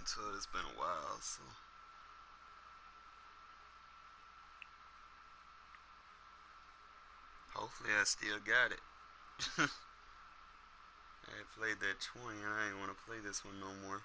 into it. It's been a while, so. Hopefully I still got it. I played that 20 and I didn't want to play this one no more.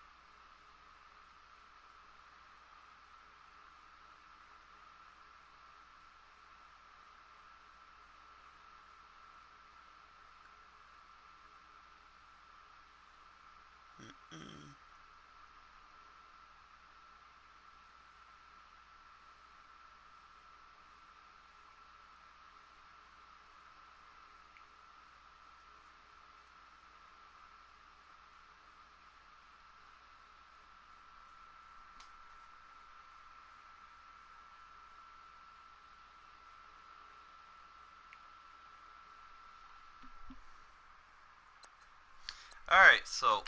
Alright, so,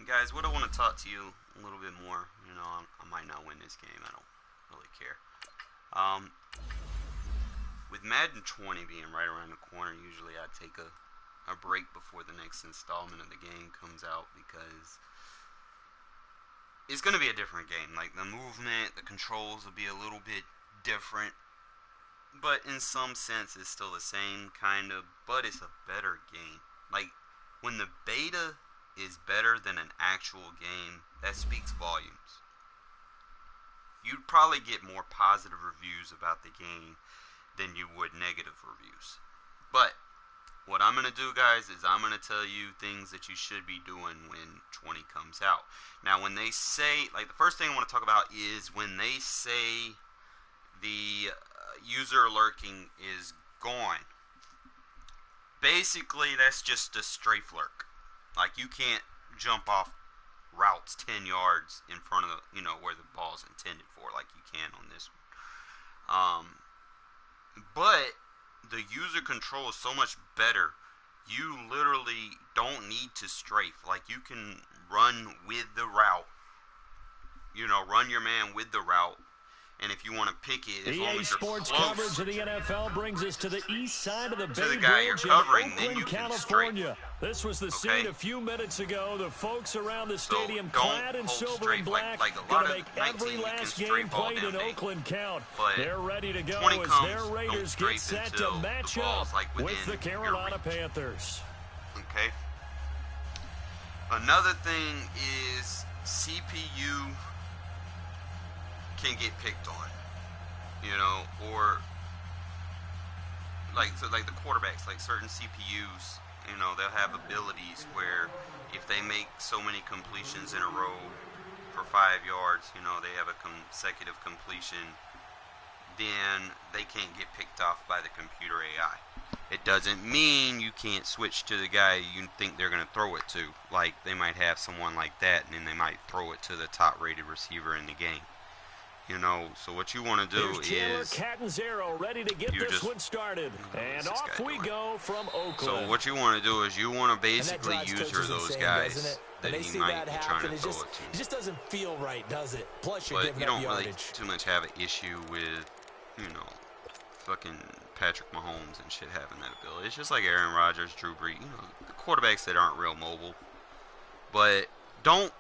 guys, what I want to talk to you a little bit more, you know, I might not win this game, I don't really care. With Madden 20 being right around the corner, usually I take a break before the next installment of the game comes out, because it's going to be a different game. Like, the movement, the controls will be a little bit different, but in some sense it's still the same, kind of, but it's a better game. Like, when the beta is better than an actual game, that speaks volumes. You'd probably get more positive reviews about the game than you would negative reviews. But what I'm going to do, guys, is I'm going to tell you things that you should be doing when 20 comes out. Now, when they say, like, the first thing I want to talk about is when they say the user lurking is gone. Basically, that's just a strafe lurk. Like, you can't jump off routes 10 yards in front of the, you know, where the ball's intended for, like you can on this one. But the user control is so much better. You literally don't need to strafe. Like, you can run with the route. You know, run your man with the route. And if you want to pick it, as long as you're Sports close coverage of the NFL brings us to the east side of the Bay guy you're Bridge covering, in then Oakland, you can California. This was the Okay. scene a few minutes ago. The folks around the So stadium don't clad in hold silver strafe. and black Like a going lot to of make 19, every you can last game strafe all played damn in day. Oakland count. But They're ready to go 20 as comes, their don't Raiders strafe get set until to the match ball's, up like, with within the your Carolina reach. Panthers. Okay. Another thing is CPU can get picked on, you know, or like the quarterbacks, like certain CPUs, you know, they'll have abilities where if they make so many completions in a row for 5 yards, you know, they have a consecutive completion, then they can't get picked off by the computer AI. It doesn't mean you can't switch to the guy you think they're going to throw it to. Like, they might have someone like that, and then they might throw it to the top-rated receiver in the game. You know, so what you want to do is Catanzaro ready to get this one started. And off we go from Oakland. So what you want to do is you want to basically use those guys that he might be trying to throw it to. It just doesn't feel right, does it? Plus, you're But giving you up don't really yardage. too much have an issue with, you know, fucking Patrick Mahomes and shit having that ability. It's just like Aaron Rodgers, Drew Brees, you know, the quarterbacks that aren't real mobile. But don't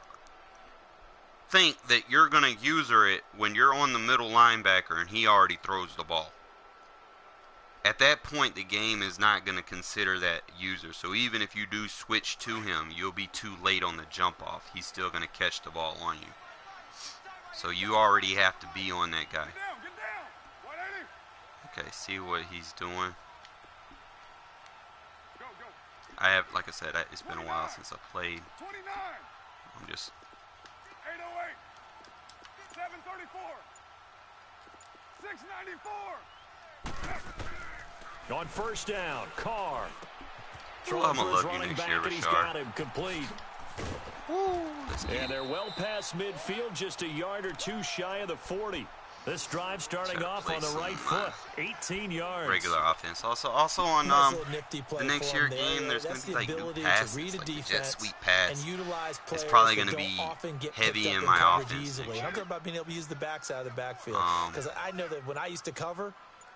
think that you're going to user it when you're on the middle linebacker and he already throws the ball. At that point, the game is not going to consider that user. So even if you do switch to him, you'll be too late on the jump off. He's still going to catch the ball on you. So you already have to be on that guy. Okay, see what he's doing. I have, like I said, it's been a while since I played. I'm just... 734, 694. On first down, Carr. Well, I'm going to love you next year, He's got him complete. And they're well past midfield, just a yard or two shy of the 40. This drive starting off on the right foot, 18 yards. Regular offense. Also on the next year game, there's going to be like new passes, like the jet sweep pass. It's probably going to be heavy in my offense next year. I'm talking about being able to use the backs out of the backfield. Because I know that when I used to cover,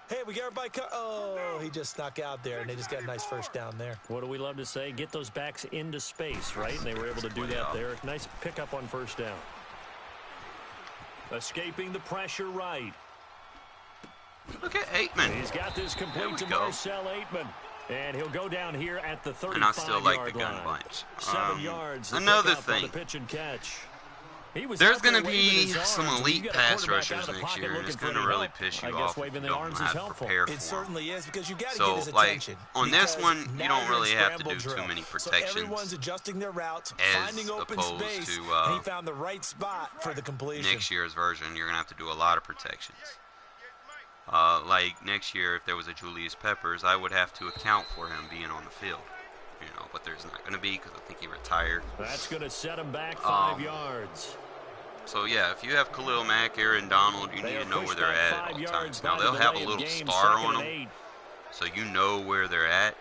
hey, we got everybody oh, he just snuck out there, and they just got a nice first down there. What do we love to say? Get those backs into space, right? And they were able to do that there. Nice pickup on first down. Escaping the pressure right. Look at Aikman. He's got this complete to Marcel Aikman. And he'll go down here at the 35-yard line. And I still like the gun bunch. 7 yards. Another thing. The pitch and catch. There's going to be some elite pass rushers next year, and it's going to really piss you off if you don't know how to prepare for them. It certainly is, because you got to so, get his like, attention. on this one, you don't really have to do drill. too many So protections. everyone's adjusting their routes, finding open opposed space, to, and he found the right spot for the completion. Next year's version, you're going to have to do a lot of protections. Like next year, if there was a Julius Peppers, I would have to account for him being on the field. You know, but there's not going to be because I think he retired. That's going to set him back 5 yards. So, yeah, if you have Khalil Mack, Aaron Donald, you need to know where they're at at all times. Now, they'll have a little star on them, so you know where they're at.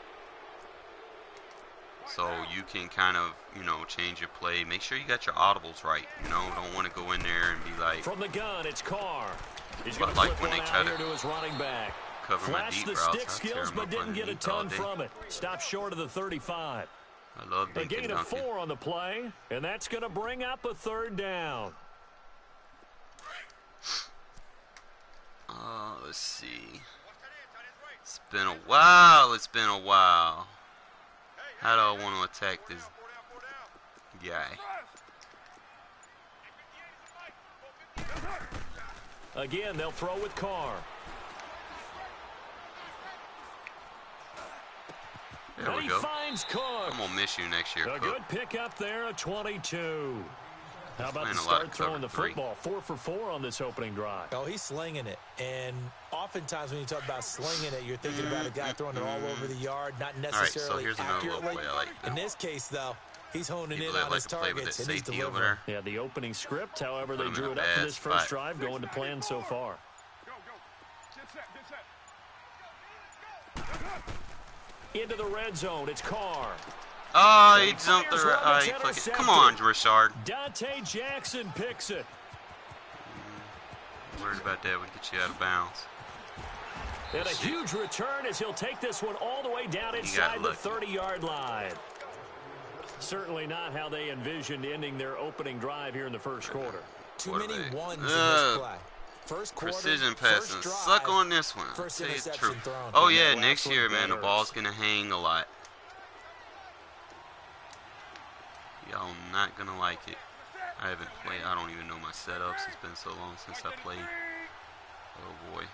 So you can kind of, you know, change your play. Make sure you got your audibles right, you know. Don't want to go in there and be like... From the gun, it's Carr. He's but like when they try to his running back. cover my deep routes, stick skills, but didn't get a ton from it. Stopped short of the 35. I love a gain of 4 on the play, and that's going to bring up a 3rd down. Let's see. It's been a while. How do I want to attack this guy? Again, they'll throw with Carr. There we he go. finds Cook. I'm going to miss you next year, A Cook. good pickup there, a 22. How about the Playing a lot start of throwing the cover football? 4 for 4 on this opening drive. Oh, he's slinging it. And oftentimes when you talk about slinging it, you're thinking about a guy throwing it all over the yard, not necessarily here's another little accurately. play I like. In this case, though, he's honing in People on like his to play with targets that and he's safety over delivering. there. Yeah, the opening script, however, Put they him drew in it a up for bad this first spot. drive, going to plan so far. Go, go. Get set. Into the red zone, it's Carr. Oh, he jumped the right. He flicked it. Come on, Richard. Dante Jackson picks it. Worried about that. We get you out of bounds. And a huge return as he'll take this one all the way down inside the 30-yard line. Certainly not how they envisioned ending their opening drive here in the first quarter. Too many ones in this play. First quarter, precision passing. drive, Suck on this one. First Tell you the interception truth. thrown. Oh, yeah, next year, man, the ball's going to hang a lot. Y'all not going to like it. I haven't played. I don't even know my setups. It's been so long since I played. Oh, boy.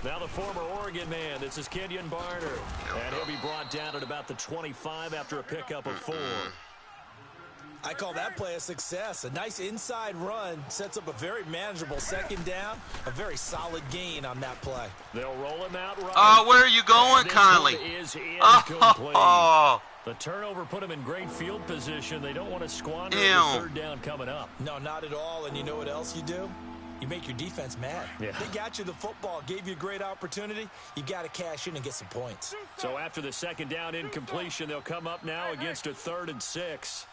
Now the former Oregon man, this is Kenyon Barner. And he'll be brought down at about the 25 after a pickup of 4. I call that play a success. A nice inside run sets up a very manageable 2nd down. A very solid gain on that play. They'll roll him out right. Oh, where are you going, Conley? Is incomplete. Oh, The turnover put him in great field position. They don't want to squander the 3rd down coming up. No, not at all. And you know what else you do? You make your defense mad. Yeah. They got you the football, gave you a great opportunity. You got to cash in and get some points. So after the 2nd down incompletion, they'll come up now against a 3rd and 6.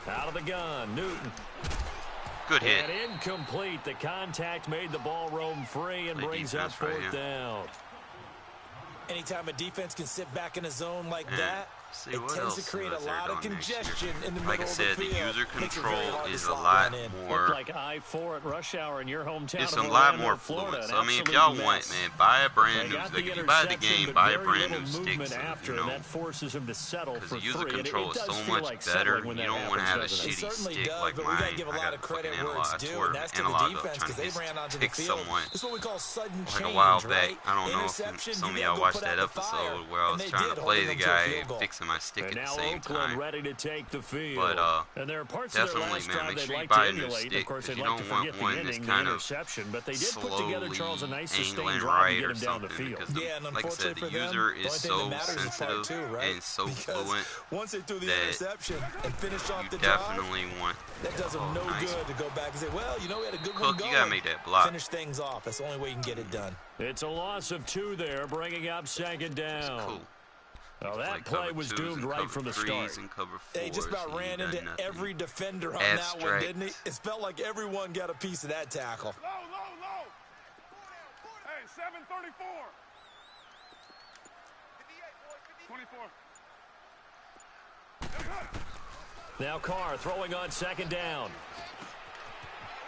Out of the gun, Newton. good hit. And incomplete. The contact made the ball roam free and brings up 4th down. Anytime a defense can sit back in a zone like that, it tends to create a lot of congestion in the middle of the field. Like I said, the user control is a lot more. Looked like I-4 at rush hour in your hometown. It's a lot more fluid. So, I mean, if y'all want, man, buy a brand new stick. If you buy the game, buy a brand new stick. After, you know, that forces him to settle because for the user 3. control is so much better. You don't want to have a shitty stick like mine. I got a fucking analog. I tore the analog up trying to hit someone like a while back. I don't know if some of y'all watched that episode where I was trying to play the guy and fixing my stick at the same time. Ready to take the field. But and there are parts definitely, of man, make sure you buy a new stick because you don't want one that's kind of but they did put together, Charles, a nice angling drive right to get or him down the something. field. Because, like I said, the user is so sensitive and so fluent once they threw the interception and finished off the definitely want. That does them no good to go back and say, well, you know, we had a good one going. You gotta make that block. Finish things off. That's the only way you can get it done. It's a loss of 2 there, bringing up 2nd down. Cool. Well, that play was doomed right from the start. They just about ran into every defender on that one, didn't he? It felt like everyone got a piece of that tackle. Low. Hey, 734. 24. Now Carr throwing on second down.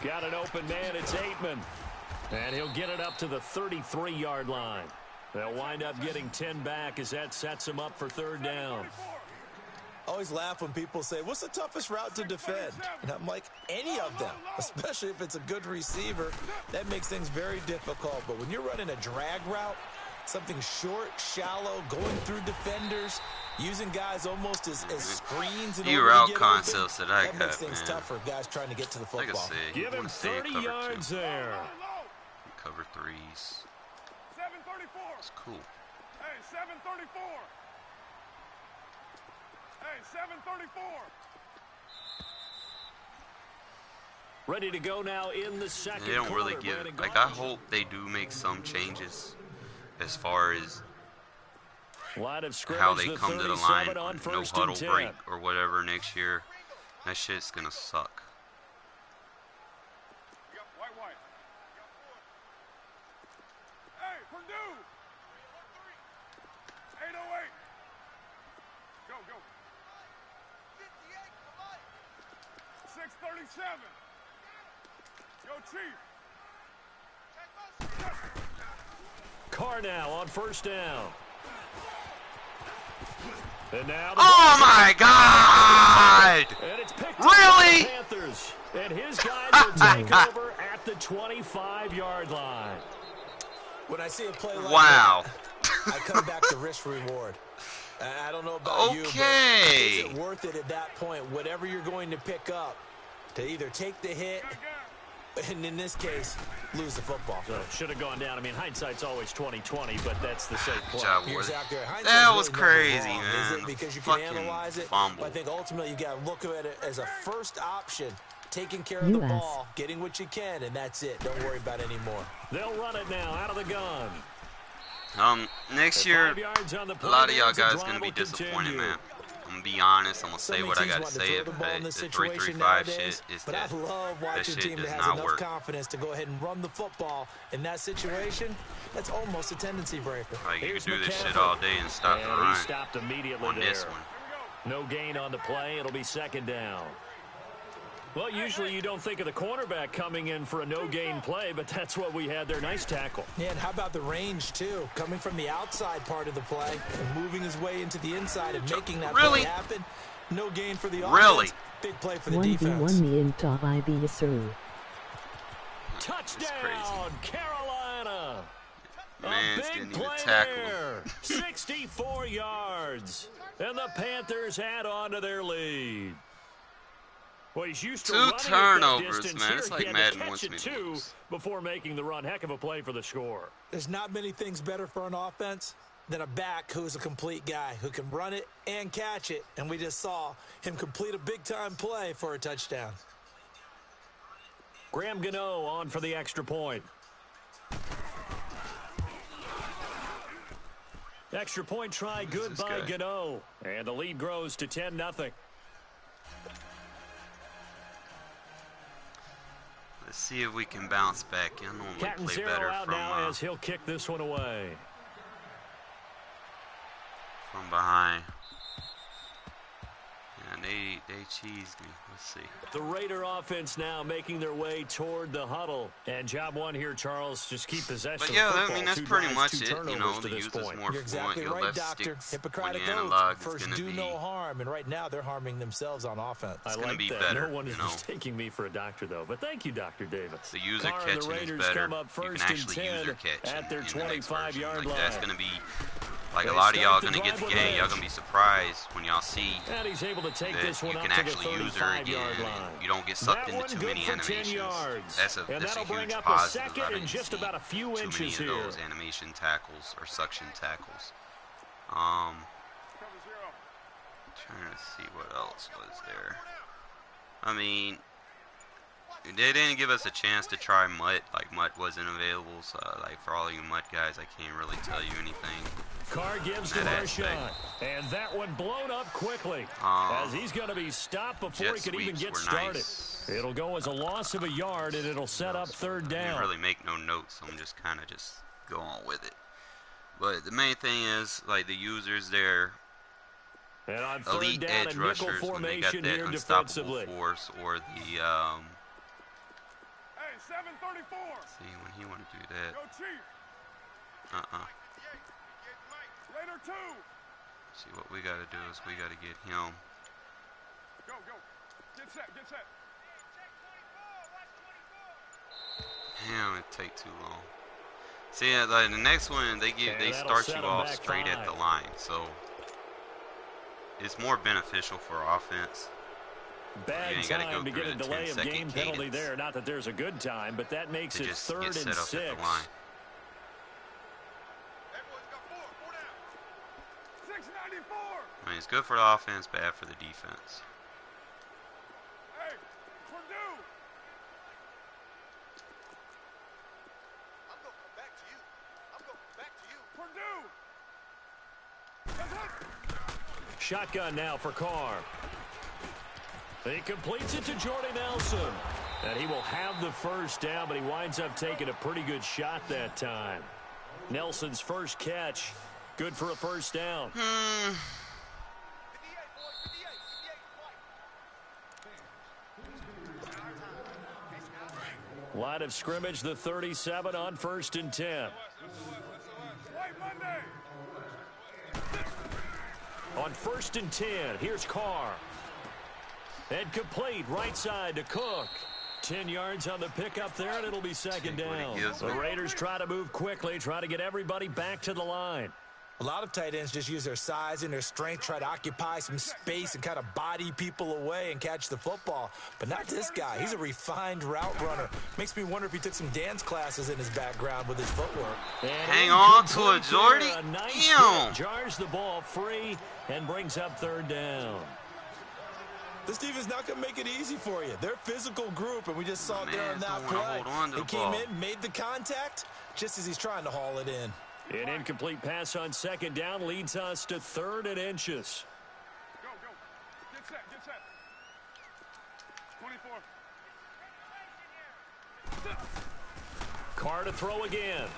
Got an open man. It's Aitman. And he'll get it up to the 33-yard line. They'll wind up getting 10 back as that sets him up for third down. I always laugh when people say, what's the toughest route to defend? And I'm like, any of them, especially if it's a good receiver. That makes things very difficult. But when you're running a drag route, something short, shallow, going through defenders, using guys almost as screens. You route concepts that I got, makes things tough for guys trying to get to the football. Give him 30 yards there. Cover threes. 734. It's cool. Hey, 734. Hey, 734. Ready to go now in the second quarter. They don't really give. Like, I hope they do make some changes as far as how they come to the line on no huddle break or whatever next year. That shit's gonna suck. White. Hey, Purdue. 808. Go. 637. Yo, Chief. Carr now on first down. And now oh my God! And it's picked really? Up by the Panthers. And his guys will take over at the 25-yard line. When I see a play like wow. that, I come back to risk reward. I don't know about you, but is it worth it at that point, whatever you're going to pick up, to either take the hit, and in this case, lose the football? So should have gone down. I mean, hindsight's always 20/20, but that's the safe play. That was crazy, man. Is it because you can analyze it? But I think ultimately you got to look at it as a first option, taking care of the ball, getting what you can, and that's it. Don't worry about any more. They'll run it now out of the gun. Next year, a lot of y'all guys gonna be disappointed, man. I'm gonna be honest. I'm gonna say what I gotta say. The 3-3-5 shit is that that shit does not work. Confidence to go ahead and run the football in that situation. That's almost a tendency breaker. Like, you can do this shit all day and stop the run. He stopped immediately on there. this one. No gain on the play. It'll be second down. Well, usually you don't think of the cornerback coming in for a no-gain play, but that's what we had there. Nice tackle. Yeah, and how about the range, too? Coming from the outside part of the play and moving his way into the inside and making that play happen. No gain for the offense. Big play for the defense. Touchdown, Carolina. Man, a big play there. 64 yards. And the Panthers add on to their lead. Well, he's used to 2 turnovers, man. It's like Madden wants me to lose. Before making the run. Heck of a play for the score. There's not many things better for an offense than a back who's a complete guy who can run it and catch it. And we just saw him complete a big-time play for a touchdown. Graham Gano on for the extra point. Extra point try good by Gano. And the lead grows to 10-0. Let's see if we can bounce back. I normally play better out now as he'll kick this one away. From behind. And they cheesed me. Let's see. The Raider offense now making their way toward the huddle. And job one here, Charles, just keep possession. But yeah, I mean, that's pretty much it. You know, the youth is more You're exactly fluent. right, Doctor. Hippocratic oath. First, do no harm. And right now, they're harming themselves on offense. I like that. Better, no one is mistaking me for a doctor, though. But thank you, Dr. Davis. The user catching is better. You can actually user catch at their 25-yard line. That's going to be... Like, a lot of y'all going to get the game. Y'all going to be surprised when y'all see and he's able to take that this one you can actually use her again. And you don't get sucked into too many animations. That's a huge positive. I didn't see too many of those animation tackles or suction tackles. Trying to see what else was there. I mean, they didn't give us a chance to try Mutt. Like, Mutt wasn't available, so like for all you Mutt guys, I can't really tell you anything. Carr gives him a shot, and that one blown up quickly as he's going to be stopped before he can even get started. Nice. It'll go as a loss of a yard, and it'll set up third down. I didn't really make no notes, so I'm just kind of go on with it. But the main thing is, like, the users there, And on elite third down, edge a nickel rushers when they got formation that here unstoppable defensively. force or the Hey, 734. see when he want to do that. Yo, Chief. Later, 2. See what we got to do is we got to get him. Go, go. Get set, get set. Damn, it take too long. See, like the next one, they start you off straight at the line, so it's more beneficial for offense. Bad time to get a delay of game penalty there. Not that there's a good time, but that makes it 3rd and 6. Everyone's got 4 down. 694. I mean, it's good for the offense, bad for the defense. Hey, Purdue. I'm going to come back to you. I'm going to come back to you. Purdue. Shotgun now for Carr. He completes it to Jordy Nelson. And he will have the first down, but he winds up taking a pretty good shot that time. Nelson's first catch, good for a first down. Line of scrimmage, the 37 on 1st and 10. On 1st and 10, here's Carr. And complete, right side to Cook. 10 yards on the pickup there, and it'll be 2nd down. The Raiders try to move quickly, try to get everybody back to the line. A lot of tight ends just use their size and their strength, try to occupy some space and kind of body people away and catch the football. But not this guy. He's a refined route runner. Makes me wonder if he took some dance classes in his background with his footwork. Hang on to a Jordy. Damn. Jars the ball free and brings up 3rd down. This defense not going to make it easy for you. They're a physical group, and we just saw it there on that play. He came in, made the contact, just as he's trying to haul it in. An incomplete pass on 2nd down leads us to 3rd and inches. Go, go. Get set, get set. 24. Carr to throw again.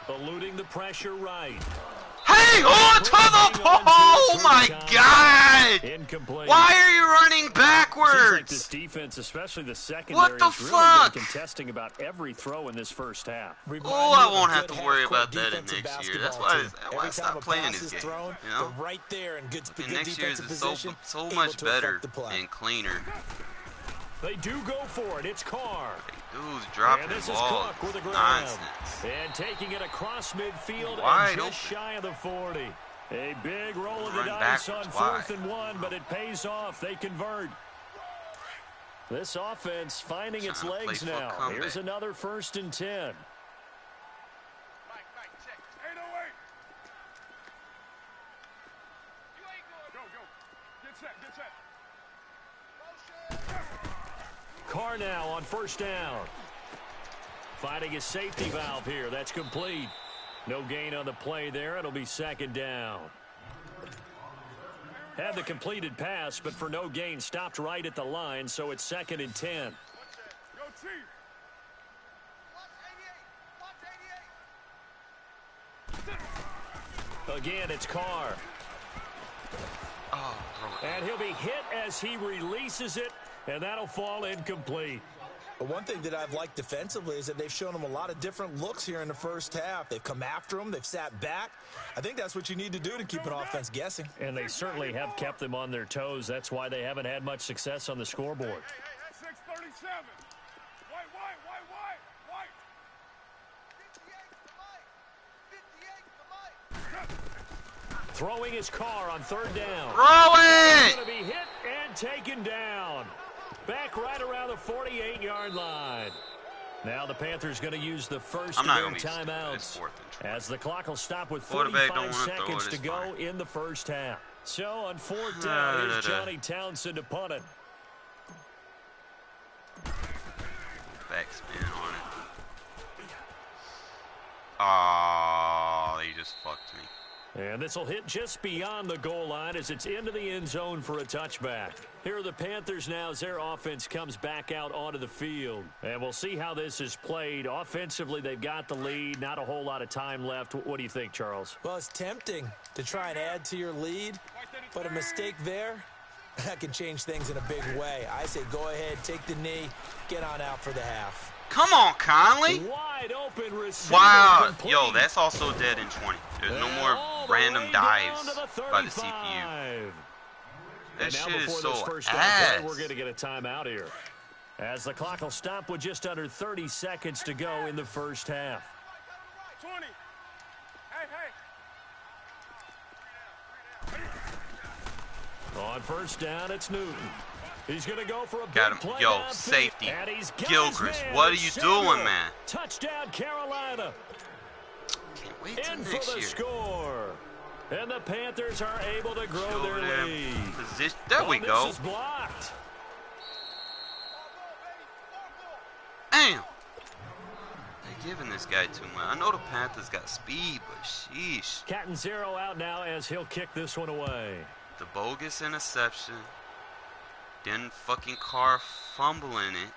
Eluding the pressure right. Hang on to the ball! Oh my God! Incomplete. Why are you running backwards? Seems like this defense, especially the secondary, what the has really fuck? been contesting about every throw in this first half. Oh, I won't have to worry about that in next year. That's why I stopped playing this game. Thrown, you know? right there in good and next year is position, so much better and cleaner. They do go for it. It's Carr. Dude's dropping and this the ball. Is Cook with a grab. Nonsense. And taking it across midfield Wide and just open. shy of the 40. A big roll of the Run dice on backwards. 4th and 1, but it pays off. They convert. This offense finding its legs now. Here's another 1st and 10. Mike, check. 808. You ain't going. Go, go. Get set, get set. Carr now on 1st down. Finding his safety valve here. That's complete. No gain on the play there. It'll be 2nd down. Had the completed pass, but for no gain, stopped right at the line, so it's 2nd and 10. Yo, Chief. Again, it's Carr. Oh, and he'll be hit as he releases it, and that'll fall incomplete. But one thing that I've liked defensively is that they've shown him a lot of different looks here in the first half. They've come after him. They've sat back. I think that's what you need to do to keep an offense guessing. And they certainly have kept them on their toes. That's why they haven't had much success on the scoreboard. Hey, 637. White, white. Throwing his Carr on 3rd down. Throw it! He's going to be hit and taken down. Back right around the 48-yard line. Now the Panthers going to use the first of their timeouts as the clock will stop with 45 seconds to go in the first half. So on 4th down, here's Johnny Townsend to punt it. Backspin on it. Oh, he just fucked me. And this will hit just beyond the goal line as it's into the end zone for a touchback. Here are the Panthers now as their offense comes back out onto the field. And we'll see how this is played. Offensively, they've got the lead. Not a whole lot of time left. What do you think, Charles? Well, it's tempting to try and add to your lead, but a mistake there, that can change things in a big way. I say go ahead, take the knee, get on out for the half. Come on, Conley. Wide open receiver. Wow. Complete. Yo, that's also dead in 20. There's no more random dives by the CPU. That shit is so ass. We're going to get a timeout here, as the clock will stop with just under 30 seconds to go in the first half. 20. Hey. On first down, it's Newton. He's going to go for a Got big him. play. Yo, safety. Gilchrist, what are you doing, man? Touchdown, Carolina. Can't wait till In next for the year. score. And the Panthers are able to grow their lead. There we go. This is blocked. Damn. They're giving this guy too much. I know the Panthers got speed, but sheesh. Catanzaro out now as he'll kick this one away. The bogus interception. Then fucking Carr fumbling it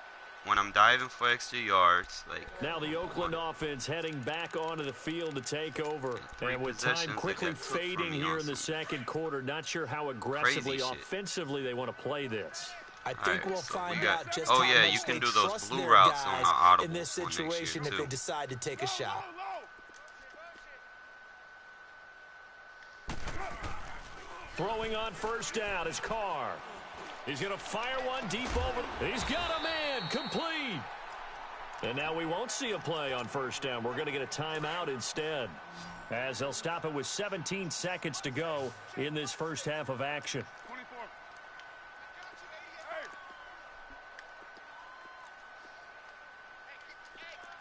when I'm diving for extra yards. Like, now the Oakland offense heading back onto the field to take over. And with time quickly fading here in the second quarter, not sure how aggressively offensively they want to play this. I think we'll find out just oh how yeah, much you can they do those trust blue their routes guys on the audible in this situation if they decide to take a shot. Throwing on first down is Carr. He's going to fire one deep over. He's got a man. Complete. And now we won't see a play on first down. We're going to get a timeout instead, as they'll stop it with 17 seconds to go in this first half of action.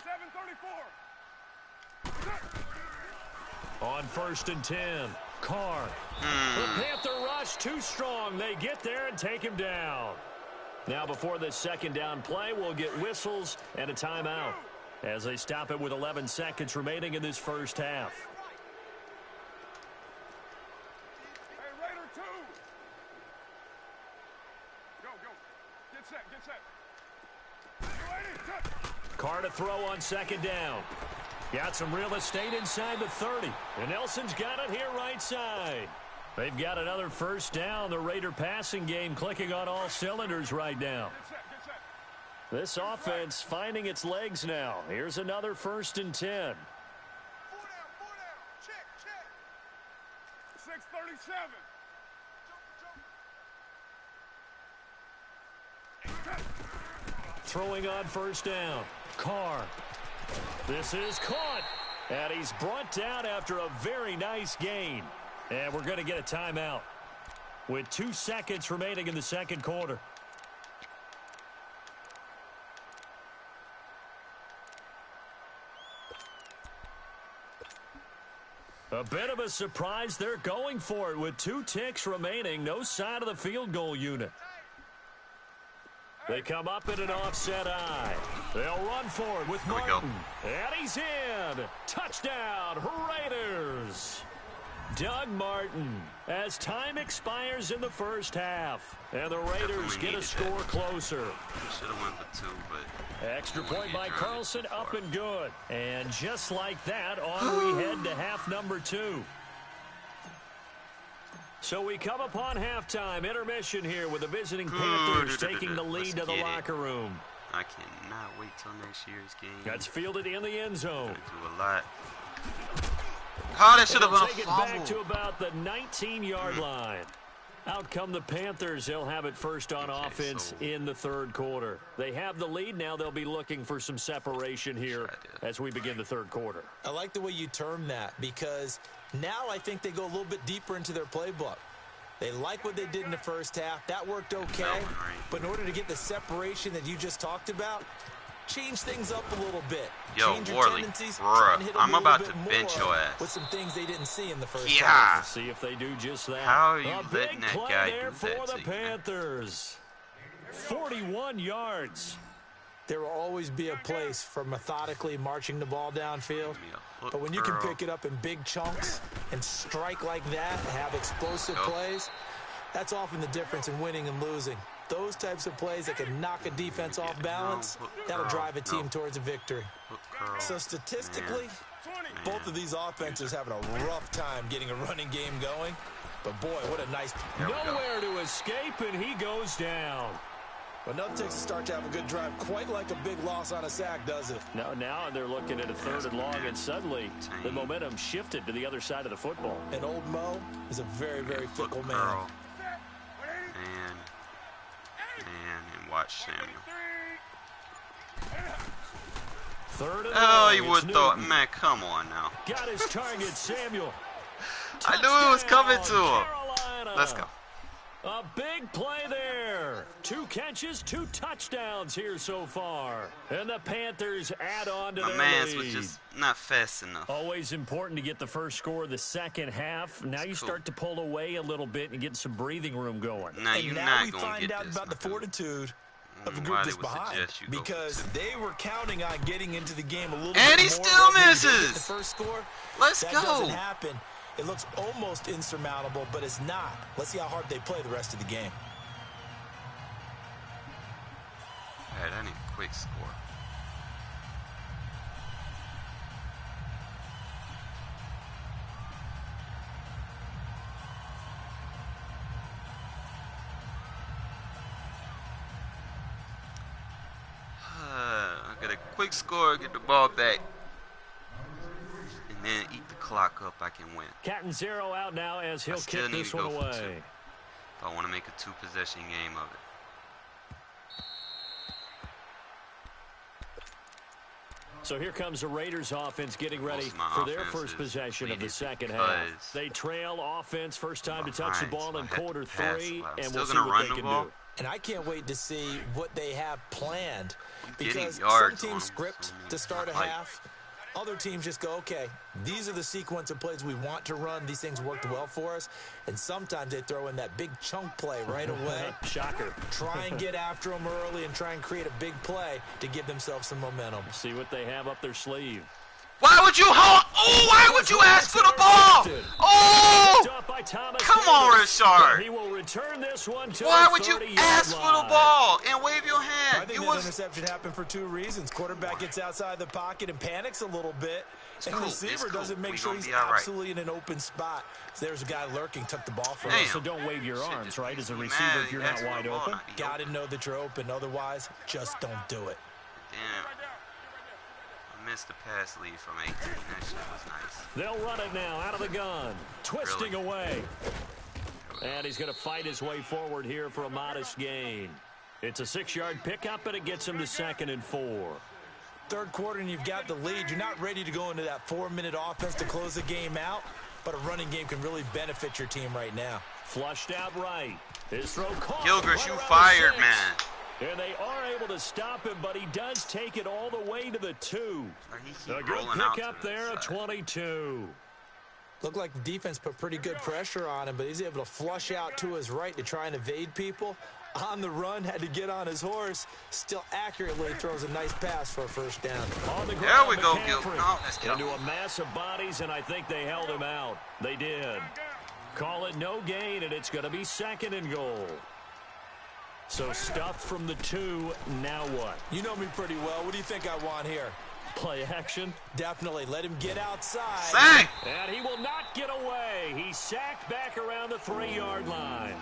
734. On first and 10, Carr. The Panther rush too strong. They get there and take him down. Now before this second down play, we'll get whistles and a timeout as they stop it with 11 seconds remaining in this first half. Hey, Raider 2. Go. Get set. Carr to throw on second down. Got some real estate inside the 30. And Nelson's got it here right side. They've got another first down. The Raider passing game clicking on all cylinders right now. Get set. This offense finding its legs now. Here's another first and 10. 4 down. Check. 637. Throwing on first down. Carr. This is caught. And he's brought down after a very nice gain. And we're going to get a timeout with 2 seconds remaining in the second quarter. A bit of a surprise. They're going for it with 2 ticks remaining. No sign of the field goal unit. They come up in an offset eye. They'll run for it with Martin. And he's in. Touchdown, Raiders. Doug Martin, as time expires in the first half. And the Raiders get a score closer. Should have went for 2, but extra point by Carlson, up and good. And just like that, on we head to half number 2. So we come upon halftime, intermission here with the visiting Panthers taking the lead to the locker room. I cannot wait till next year's game. That's fielded in the end zone. Do a lot. Oh, that should have been a take it fumble. back to about the 19-yard line. Out come the Panthers. They'll have it first on offense in the third quarter. They have the lead. Now they'll be looking for some separation here as we begin the third quarter. I like the way you term that, because now I think they go a little bit deeper into their playbook. They like what they did in the first half. That worked okay. But in order to get the separation that you just talked about, change things up a little bit. Yo, change your Worley, tendencies, bruh, hit a I'm little about bit to more bench your ass. with some things they didn't see in the first Yeah. half. See if they do just that. How are you a letting big that play guy there do for that the to you, man? Panthers. 41 yards. There will always be a place for methodically marching the ball downfield. But when you can pick it up in big chunks and strike like that, have explosive plays, that's often the difference in winning and losing. Those types of plays that can knock a defense off balance, that'll drive a team towards a victory. So statistically, both of these offenses having a rough time getting a running game going. But boy, what a nice... Nowhere to escape, and he goes down. Well, nothing takes a start to have a good drive quite like a big loss on a sack, does it? No, now they're looking at a 3rd and long, and suddenly the momentum shifted to the other side of the football. And old Mo is a very, very fickle man. And watch Samuel. 3rd and Oh, long, he would throw. Man, come on now. Got his target, Samuel. I knew it was coming to him. Carolina. Let's go. A big play there. 2 catches, 2 touchdowns here so far. And the Panthers add on to their lead. My man's was just not fast enough. Always important to get the first score of the second half. Now you start to pull away a little bit and get some breathing room going. Now you're not going to get out about the fortitude of the group that's behind, because they were counting on getting into the game a little bit more. And he still misses. The first score. Let's that go. Doesn't happen. It looks almost insurmountable, but it's not. Let's see how hard they play the rest of the game. All right, I need a quick score. I got a quick score, get the ball back, and then eat the clock up. I can win. Cat and 0 out now as he'll kick this one away. If I want to make a 2-possession game of it. So here comes the Raiders offense getting ready for their first possession of the second half. They trail offense first time to touch the ball in quarter 3, and we'll see what they can do. And I can't wait to see what they have planned, because some teams script to start a half. Other teams just go, okay, these are the sequence of plays we want to run. These things worked well for us. And sometimes they throw in that big chunk play right away. Shocker. Try and get after them early and try and create a big play to give themselves some momentum. See what they have up their sleeve. Why would you why would you ask for the ball? Oh! Come on, Richard. He will return this one to Why would you ask for the ball and wave your hand? I think that interception happened for 2 reasons. Quarterback gets outside the pocket and panics a little bit. And the receiver doesn't make sure he's absolutely in an open spot. So there's a guy lurking, took the ball from him. So don't wave your arms, right, as a receiver if you're not wide open. Got to know that you're open. Otherwise, just don't do it. Damn. Missed the pass lead from 18. That shit was nice. They'll run it now out of the gun. Twisting away. And he's going to fight his way forward here for a modest gain. It's a 6-yard pickup, and it gets him to 2nd and 4. Third quarter, and you've got the lead. You're not ready to go into that 4-minute offense to close the game out, but a running game can really benefit your team right now. Flushed out right. His throw caught. Gilchrist, you fired, man. And they are able to stop him, but he does take it all the way to the 2. A good pickup there at 22. Looked like the defense put pretty good pressure on him, but he's able to flush out to his right to try and evade people. On the run, had to get on his horse. Still accurately throws a nice pass for a first down. On the ground, there we go, Gilchrist. Oh, let's go. Into a mass of bodies, and I think they held him out. They did. Call it no gain, and it's going to be 2nd and goal. So stuffed from the 2, now what? You know me pretty well. What do you think I want here? Play action? Definitely. Let him get outside. Sack! And he will not get away. He's sacked back around the 3-yard line.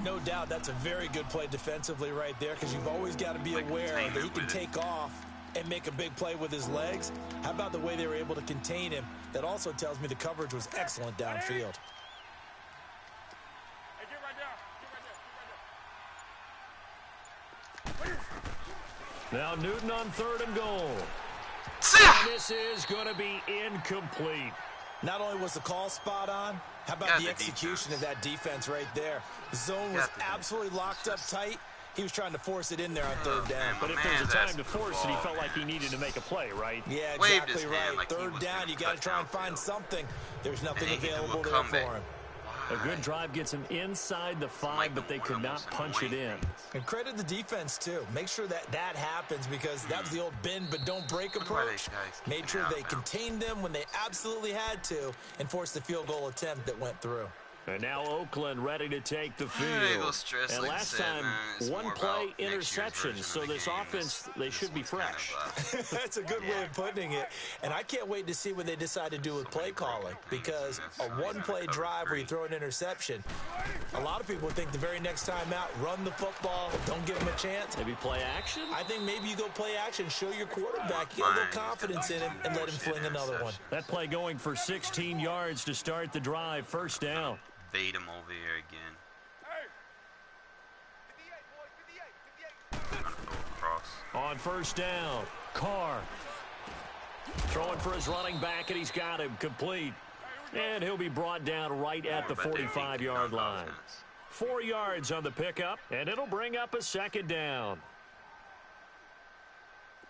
No doubt that's a very good play defensively right there, because you've always got to be aware that he can take off and make a big play with his legs. How about the way they were able to contain him? That also tells me the coverage was excellent downfield. Now Newton on 3rd and goal. And this is going to be incomplete. Not only was the call spot on, how about the execution of that defense right there? The zone was absolutely locked up tight. He was trying to force it in there on 3rd down. But if there's a time to force it, he felt like he needed to make a play, right? Yeah, exactly right. 3rd down, you got to try and find something. There's nothing available there for him. A good drive gets them inside the 5, but they could not punch it in. And credit the defense, too. Make sure that happens because that was the old bend but don't break approach. Made sure they contained them when they absolutely had to and forced the field goal attempt that went through. And now Oakland ready to take the field. And last time, one play interception. So this offense, they should be fresh. That's a good way of putting it. And I can't wait to see what they decide to do with play calling because a one-play drive where you throw an interception, a lot of people think the very next time out, run the football, don't give them a chance. Maybe play action? I think maybe you go play action, show your quarterback, get a little confidence in him, and let him fling another one. That play going for 16 yards to start the drive, first down. Bait him over here again. On first down, Carr. Throwing for his running back, and he's got him complete. And he'll be brought down right at the 45-yard line. 4 yards on the pickup, and it'll bring up a second down.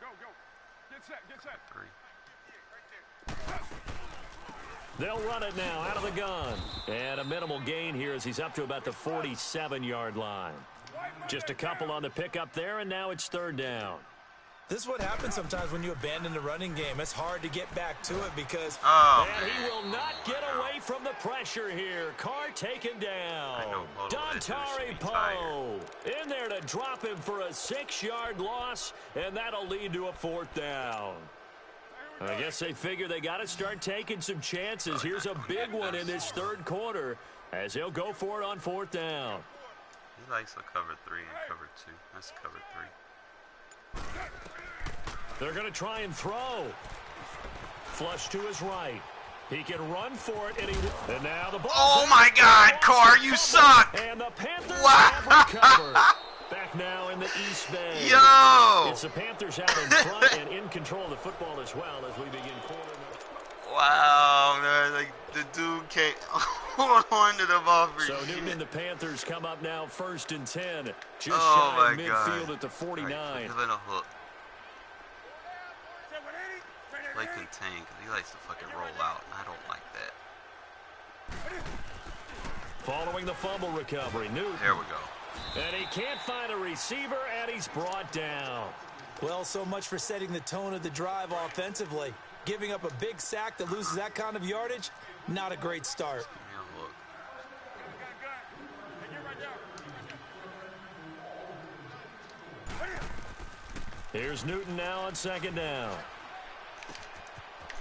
Go. Get set. 3. They'll run it now out of the gun. And a minimal gain here as he's up to about the 47-yard line. Just a couple on the pickup there, and now it's third down. This is what happens sometimes when you abandon the running game. It's hard to get back to it because... and he will not get away from the pressure here. Carr taken down. Dontari Poe in there to drop him for a 6-yard loss, and that'll lead to a fourth down. I guess they figure they got to start taking some chances. Here's a big one in this third quarter as he'll go for it on fourth down. He likes to cover 3 and cover 2. That's cover 3. They're going to try and throw. Flush to his right. He can run for it, and now the ball. Oh, my God, Carr, you suck. And the Panthers have recovered. Back now in the East Bay. Yo! It's the Panthers out in front and in control of the football as well as we begin quarter. Wow, man. Like, the dude can't hold on to the ball for So Newton and the Panthers come up now first and 10. Just oh shy my midfield God. at the 49. Right, give it a hook. Play contain, because he likes to fucking roll out, and I don't like that. Following the fumble recovery, Newton. There we go. And he can't find a receiver, and he's brought down. Well, so much for setting the tone of the drive offensively. Giving up a big sack that loses that kind of yardage, not a great start. Here's Newton now on second down.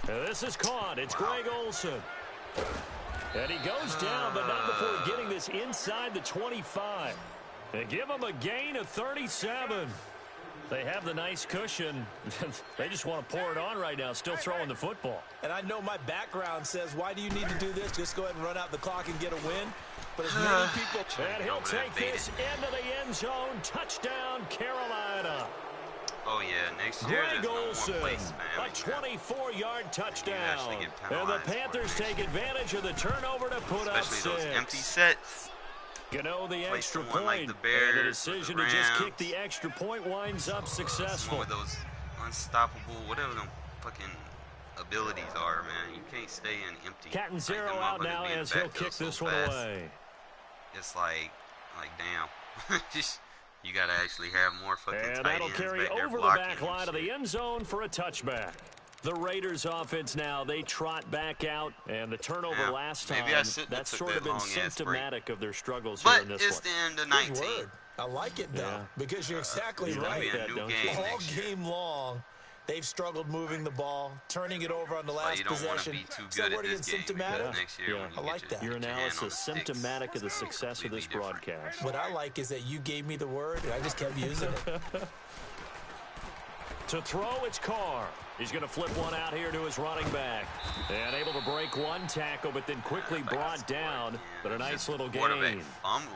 And this is caught. It's Greg Olsen. And he goes down, but not before getting this inside the 25. They give him a gain of 37. They have the nice cushion. They just want to pour it on right now, still throwing the football. And I know my background says, why do you need to do this? Just go ahead and run out the clock and get a win. But as many people... And he'll take this into the end zone. Touchdown, Carolina. Oh, yeah, next year Greg Olsen, a 24-yard touchdown. And the Panthers take advantage of the turnover to put up 6. Especially those empty sets. Gano the extra point, like the Bears, and the decision to just kick the extra point winds up successful. Some of those unstoppable, whatever them fucking abilities are, man. You can't stay in empty. Cat and Zero out now as he'll kick this one away. It's like damn. Just you got to actually have more fucking tight ends. And that'll carry over the back line of the end zone for a touchback. The Raiders offense now, they trot back out, and the turnover last time, that's sort of been symptomatic of their struggles here in this one. But it's the end of 19. I like it, though, because you're exactly right. All game long, they've struggled moving the ball, turning it over on the last possession. So we're getting symptomatic. I like that. Your analysis symptomatic of the success of this broadcast. What I like is that you gave me the word, and I just kept using it. To throw, it's Carr. He's going to flip one out here to his running back. And able to break one tackle, but then quickly brought down. But a nice little gain.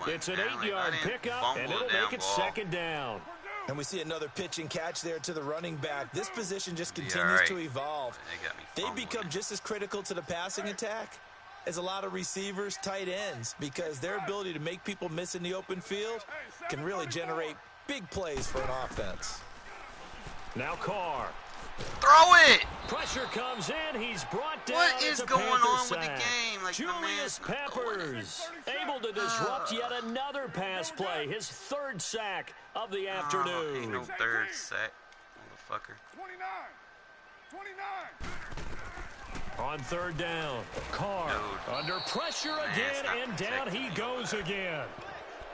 It's an 8-yard pickup, and it'll make it second down. And we see another pitch and catch there to the running back. This position just continues to evolve. They become just as critical to the passing attack as a lot of receivers, tight ends, because their ability to make people miss in the open field can really generate big plays for an offense. Now Carr. Throw it! Pressure comes in. He's brought down. What is going on with the sack. game? Like, Julius Peppers able to disrupt yet another pass play. His third sack of the afternoon. Ain't no third sack, motherfucker. 29. 29. On third down, Carr under pressure again, and down he goes again.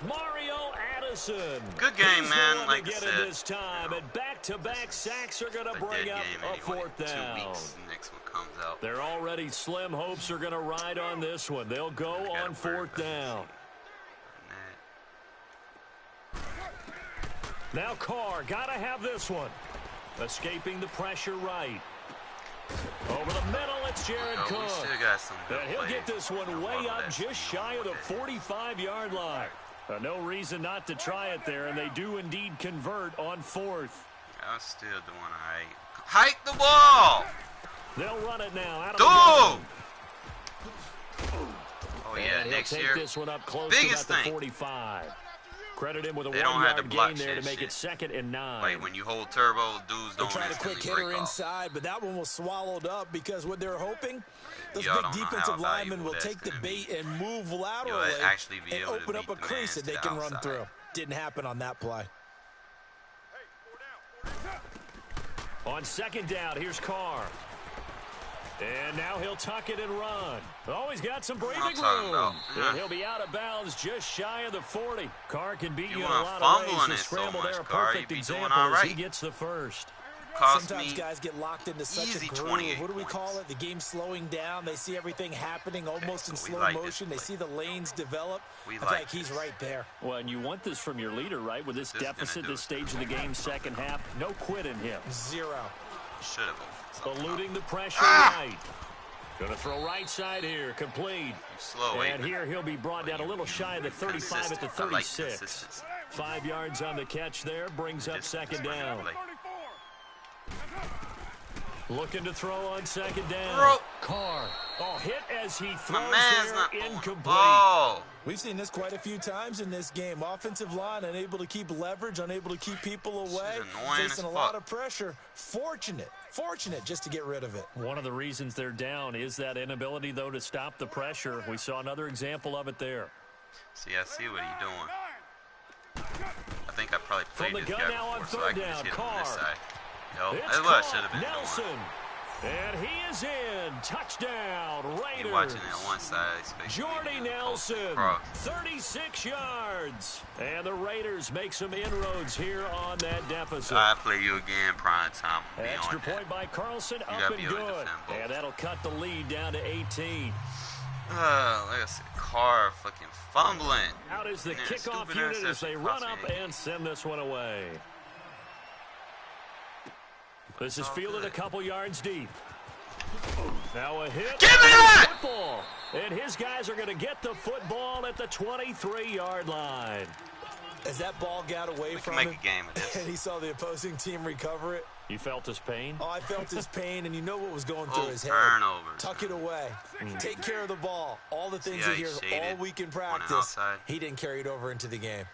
Mario Addison. Good game, He's man. the one Like to I get said, it this time, and back-to-back sacks are going to bring up a fourth down. 2 weeks, the next one comes out. Their already slim hopes are going to ride on this one. They'll go on fourth down. Now Carr, got to have this one. Escaping the pressure right. Over the middle, it's Jared Cook. We still got some good And he'll plays. get this one way up just shy of the 45-yard line. No reason not to try it there, and they do indeed convert on fourth. I'm still doing all right. Hike the ball! They'll run it now. Out of Dude! Oh, and yeah, he'll next take year. this one up close Biggest to about the thing. 45. Credit him with a They don't have to 1-yard block gain there to shit. make it 2nd and 9. Like, when you hold turbo, dudes They don't tried a instantly quick hitter break off. inside, but that one was swallowed up because what they're hoping, those Y'all big don't know defensive how linemen valuable will that's take the gonna be. bait and move laterally You'll actually be and able to open up beat a the crease man that they to can the run outside. through. Didn't happen on that play. On second down, here's Carr. And now he'll tuck it and run. Oh, he's got some breathing talking room. about. Yeah. And he'll be out of bounds just shy of the 40. Carr can beat you in a wanna lot of fumble ways. in The it so scramble much, there, a Carr, you perfect be doing example all as he right. gets the first. Cost Sometimes me guys get locked into such easy a groove. 28 What do we points. call it? The game's slowing down. They see everything happening almost in so we slow like this motion. They play. see the lanes develop. We I feel like like he's right there. Well, and you want this from your leader, right? With this This is gonna deficit, do this it. stage of the game, second half, no quit in him. Zero. Should have. Eluding the pressure right. Going to throw right side here, complete. Slow, And here he'll be brought down a little shy of the 35 at the 36. 5 yards on the catch there, brings up second down. 34. Looking to throw on second down. Throw. Carr. Oh, hit as he My throws man's there, not incomplete. Oh, We've seen this quite a few times in this game. Offensive line unable to keep leverage, unable to keep people away, This is annoying facing as a lot fuck. of pressure. Fortunate just to get rid of it. One of the reasons they're down is that inability, though, to stop the pressure. We saw another example of it there. see, I see what he's doing. I think I probably From played the this gun guy now on before, so third I can down, just hit him on this Carr. side. Yo, It's that's what I should caught. have been Nelson. doing. And he is in. Touchdown, Raiders. You're watching it on one side, especially Jordy Nelson, across. 36 yards. And the Raiders make some inroads here on that deficit. I play you again, prime time. Be Extra on point by Carlson, up gotta and be able to good. defend both. And that'll cut the lead down to 18. Like I said, Carr fucking fumbling. Out is the Man, kickoff stupid unit as interception they run cost up me. and send this one away. This is all fielded a good. couple yards deep. Now a hit. Give me that! Football. And his guys are going to get the football at the 23-yard line. As that ball got away We from can make him a game of this. and he saw the opposing team recover it, You felt his pain? oh, I felt his pain, and you know what was going through his head. turnovers. Tuck it away. Take care of the ball. All the things how he he hears shaded all week in on an practice. outside. He didn't carry it over into the game.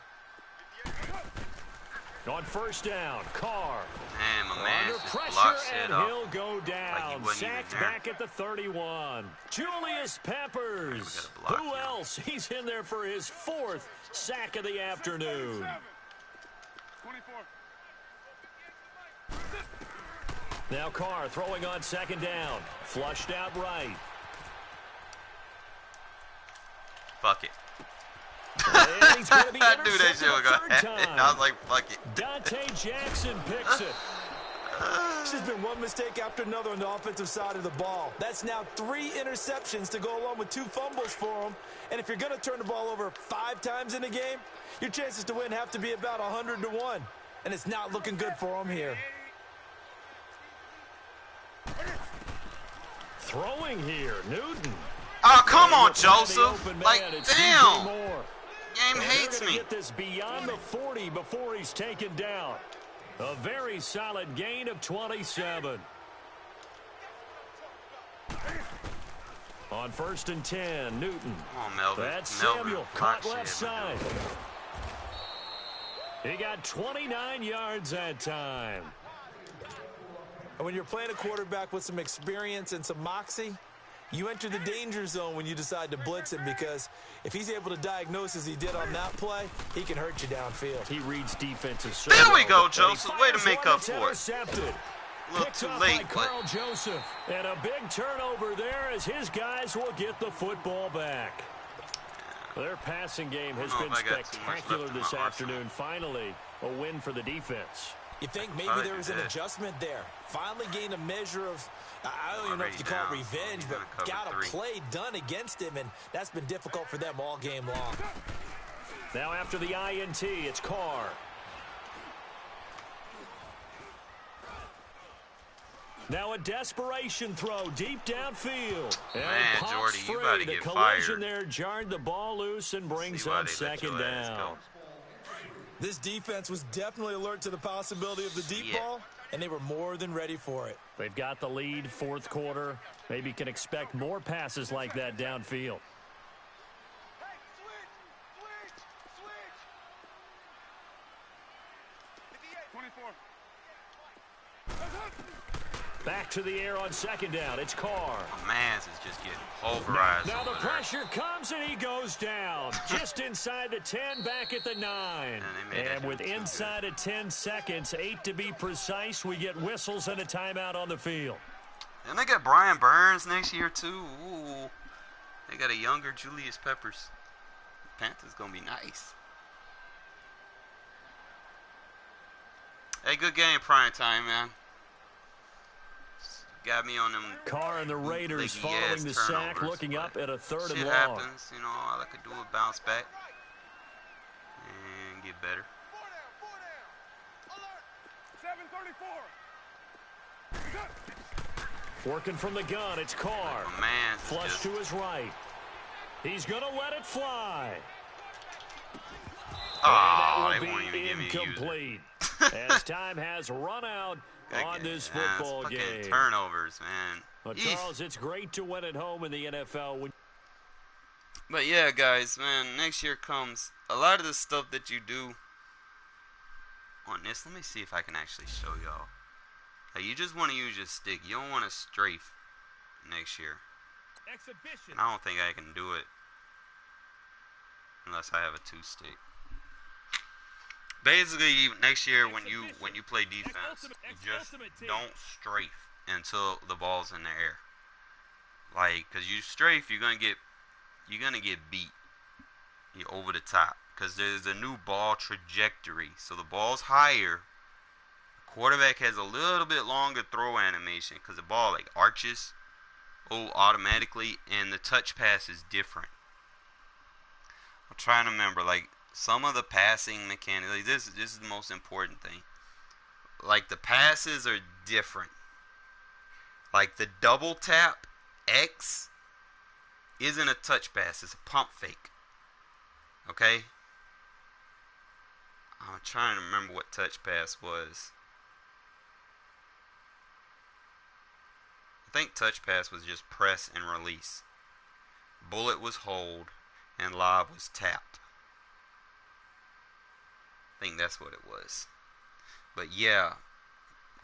On first down, Carr. Man, my man Under just pressure, blocks it and up. he'll go down. wasn't even Sacked there. back at the 31. Julius Peppers. We gotta block Who him. else? He's in there for his 4th sack of the afternoon. 24. Now Carr throwing on second down. Flushed out right. Fuck it. And he's going to be I knew that intercepted shit was a gonna third happen. time. I was like, fuck it. Dante Jackson picks it. It's just been one mistake after another on the offensive side of the ball. That's now 3 interceptions to go along with 2 fumbles for him. And if you're going to turn the ball over 5 times in a game, your chances to win have to be about 100 to 1. And it's not looking good for him here. Throwing here, Newton. Oh, come on, Looking for the Joseph. open Like, man. It's damn. DJ Moore. Game And hates they're gonna me. get this beyond the 40 before he's taken down. A very solid gain of 27. On 1st and 10, Newton. Come on, Melvin. That's Melvin, Samuel, block caught left shit, side. man. He got 29 yards that time. And when you're playing a quarterback with some experience and some moxie, you enter the danger zone when you decide to blitz him, because if he's able to diagnose as he did on that play, he can hurt you downfield. He reads defenses so There we well, go, Joseph. Way to make up for it. A little too late, but Carl Joseph. And a big turnover there as his guys will get the football back. Their passing game has been spectacular this afternoon. Finally, a win for the defense. You think maybe there was an adjustment there. Finally gained a measure of, I don't even know if you call it revenge, but got a play done against him, and that's been difficult for them all game long. Now after the INT, it's Carr. Now a desperation throw deep downfield. And man, Jordy, you about to get fired. The collision there jarred the ball loose and brings up second down. This defense was definitely alert to the possibility of the deep ball, and they were more than ready for it. They've got the lead, fourth quarter. Maybe can expect more passes like that downfield. Hey, switch! 24. Back to the air on second down. It's Carr. Mans is just getting pulverized. Now the pressure comes and he goes down. Just inside the 10, back at the 9. And with inside of 10 seconds, 8 to be precise, we get whistles and a timeout on the field. And they got Brian Burns next year, too. Ooh. They got a younger Julius Peppers. Panthers going to be nice. Hey, good game, prime time, man. Got me on them. Carr and the Raiders following the sack, looking up at a third and long. Shit happens, you know. All I could do is bounce back and get better. 7:34. Working from the gun, it's Carr. Oh, man, flush to his right. He's going to let it fly. Oh, and that they won't even give me a incomplete. As time has run out on this football game. Turnovers, man. Well, Charles, it's great to win at home in the NFL. But yeah, guys, man, next year comes. A lot of the stuff that you do on this, let me see if I can actually show y'all. Like, you just want to use your stick. You don't want to strafe next year. Exhibition. And I don't think I can do it unless I have a 2-stick. Basically, next year when you play defense, you just don't strafe until the ball's in the air. Like, cause you strafe, you're gonna get beat. You're over the top, cause there's a new ball trajectory. So the ball's higher. The quarterback has a little bit longer throw animation, cause the ball like arches, automatically, and the touch pass is different. I'm trying to remember, like, some of the passing mechanics, like this is the most important thing. Like, the passes are different. Like, the double tap X isn't a touch pass, it's a pump fake. Okay? I'm trying to remember what touch pass was. I think touch pass was just press and release. Bullet was hold, and lob was tapped. I think that's what it was. But yeah,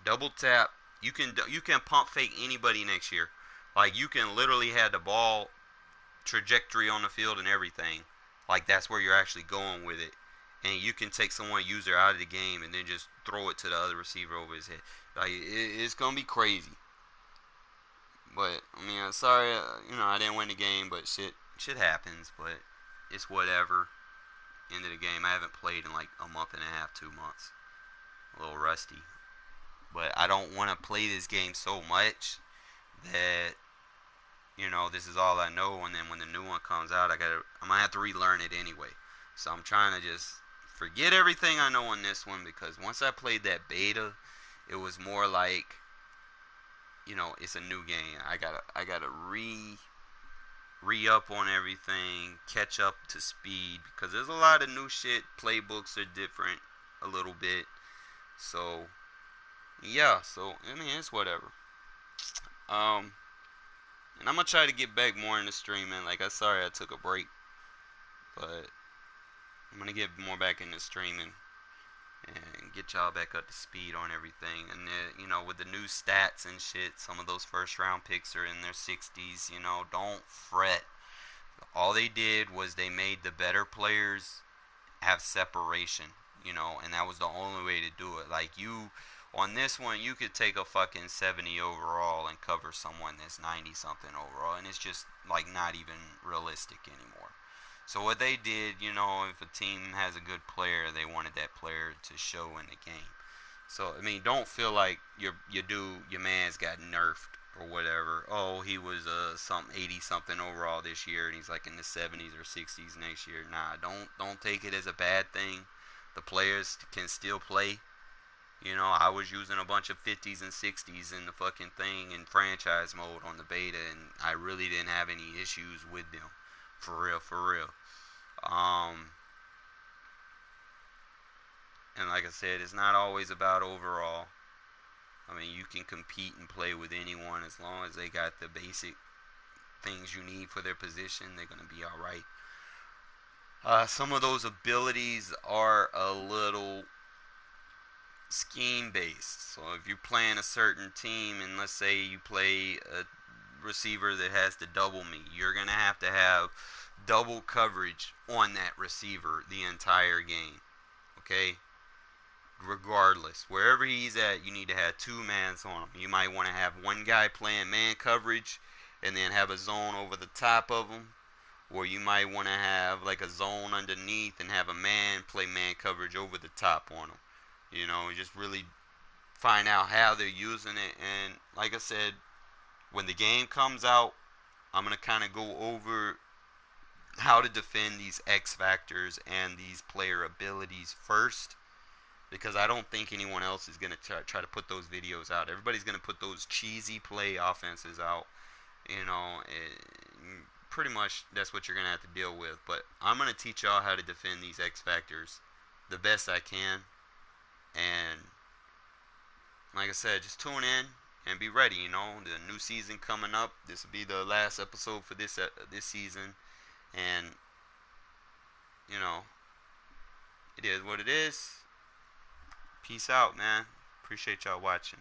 double tap. You can pump fake anybody next year. Like, you can literally have the ball trajectory on the field and everything. Like, that's where you're actually going with it. And you can take someone user out of the game and then just throw it to the other receiver over his head. Like, it's gonna be crazy. But I mean, I'm sorry, I didn't win the game, but shit happens. But it's whatever. End of the game. I haven't played in like a month and a half, 2 months. A little rusty. But I don't want to play this game so much that, this is all I know. And then when the new one comes out, I'm going to have to relearn it anyway. So I'm trying to just forget everything I know on this one, because once I played that beta, it was more like, it's a new game. I gotta re-up on everything, catch up to speed, because there's a lot of new shit. Playbooks are different a little bit. So, yeah, it's whatever. And I'm going to try to get back more into streaming. Like, I'm sorry I took a break, but I'm going to get more back into streaming. and get y'all back up to speed on everything. And you know, with the new stats and shit, some of those first round picks are in their 60s. You know, don't fret. All they did was they made the better players have separation. You know, and that was the only way to do it. Like you, on this one, you could take a fucking 70 overall and cover someone that's 90 something overall, and it's just like not even realistic anymore. So what they did, you know, if a team has a good player, they wanted that player to show in the game. So I mean, don't feel like your man's got nerfed or whatever. Oh, he was some 80 something overall this year, and he's like in the 70s or 60s next year. Nah, don't take it as a bad thing. The players can still play. You know, I was using a bunch of 50s and 60s in the fucking thing in franchise mode on the beta, and I really didn't have any issues with them. For real, for real. Um, and like I said, it's not always about overall. I mean, you can compete and play with anyone as long as they got the basic things you need for their position. They're going to be all right. Some of those abilities are a little scheme based. So if you're playing a certain team, and let's say you play a receiver that has to double me, you're going to have double coverage on that receiver the entire game. Okay? Regardless, wherever he's at, you need to have two mans on him. You might want to have one guy playing man coverage and then have a zone over the top of him, or you might want to have like a zone underneath and have a man play man coverage over the top on him. You know, just really find out how they're using it. And like I said, when the game comes out, I'm going to kind of go over how to defend these X factors and these player abilities first, because I don't think anyone else is going to try to put those videos out. Everybody's going to put those cheesy play offenses out. You know, pretty much that's what you're going to have to deal with. But I'm going to teach y'all how to defend these X factors the best I can. And like I said, just tune in and be ready. You know, the new season coming up. This will be the last episode for this season. And, you know, it is what it is. Peace out, man. Appreciate y'all watching.